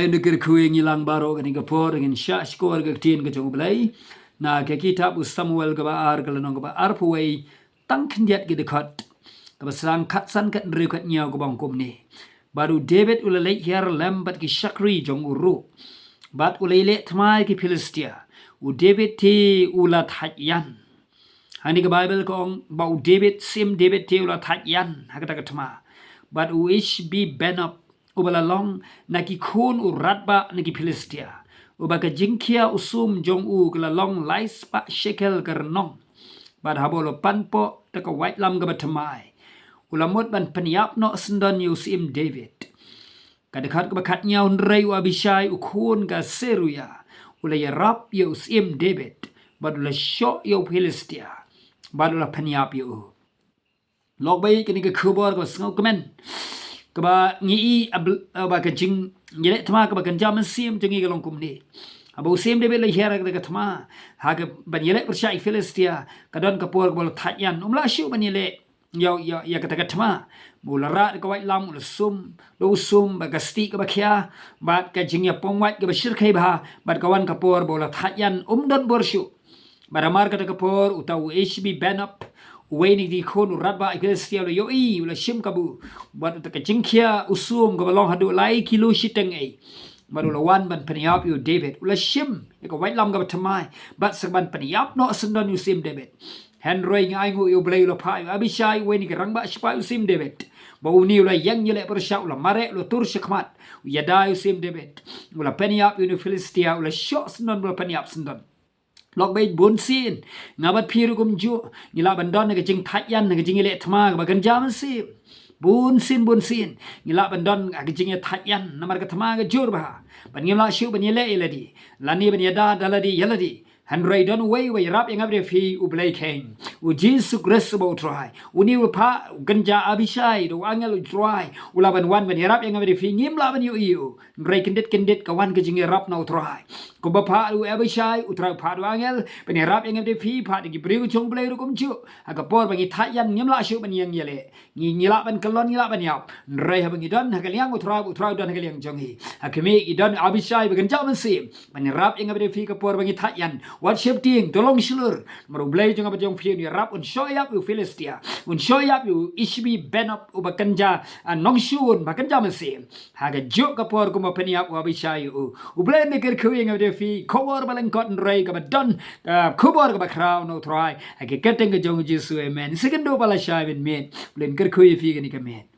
negeri kuing ilang baro kan ke por dengan syah skor ke tien ke jong Blei na ke kitab Samuel ke baar ke lenong ke baar puai tang kendiat ke dekat ke sang katsan kat rekat nyau ke bangkum ni baru David ulai hiar lambat ke syakri jong uru bat ulai le tmai ke Filistia u David ti ulat hajyan hani ke Bible kong bau David sim David ti ulat hajyan hakata ke tma bat u Ishbi Benob ubalalong naki kun uratba naki Filistia ubaka jingkia usum jong u kelalong lais pa shekel kernong bad habolo panpo taka white lam ga batamai ulamot ban peniap no sendan yusim David kadekat kebakat nyau nrei u Abishai ukun ga seruya ulay rap yusim David badula shok yu Filistia badula peniap yu log bayi kini ke kubor ga sngau kemen kaba ngi aba ka jing yele tma kaba ganja sim jingi galong kumni aba usim de bele hera ka tma ha ka ban yele persai Filistia kadon ka por bol thyan umla shu ban yele ya ka tma mulara ka wai lam ul sum lo sum ba gasti ka ba khya bat ka jing ya pong wat ka ba shir khai ba bat kawan ka por bol thyan don bor shu baramar ka por utau Ishbi Benob Waiting di kon uraba Filistia lo yoi ula shim kabu buat ta kajingkia usum ka balong hadu lai kilo shiteng ai baru lawan ban peniap yu David ula shim ka white lam ka tamai bat saban peniap no sendan usim David Henry ngai ngu yu Blei lo pa yu Abishai waiting ka rangba shpa usim David bau ni ula yang yele persya ula mare lo tur shikmat yada usim David ula peniap yu Filistia ula shok sendan ula peniap sendan log bay bun sin ngabat piru kum ju ngila bandon ke jing thyan ke jing le thma ba kan jam si bun sin ngila bandon ke jing thyan namar ke thma ke jur ba ban ngila shu ban yele eladi lani ban yada daladi yeladi Henry don way rap yang abde fi u Blei king u Jesus Christ bo try u ni u pa ganja Abishai do angel u try u laban wan ban rap yang abde fi ngim laban yu Henry kendet kawan ke jing rap na u try ko ba pa u Abishai u try pa do angel ban rap yang abde fi pa di bri u chong Blei ru kum chu aga por bagi thyan ngim la shu ban yang yele ngila ban kelon ngila ban yap Henry ha bagi don ha kaliang u try don ha kaliang jong hi akme i don Abishai ban jam sim ban rap yang abde fi ka por bagi thyan what shape ting tolong silur maru Blei jong apa jong fiu ni rap un show up yu Filistia un show up yu Ishbi Benob u bakanja nong shun bakanja mesim haga jok kapor kuma peniap u Abishai u Blei ne ker kuing ade fi kobor balang cotton ray ka don kobor ka crown no try haga keteng jong Jesu amen second do bala shai ben men Blei ker kui fi ni ka men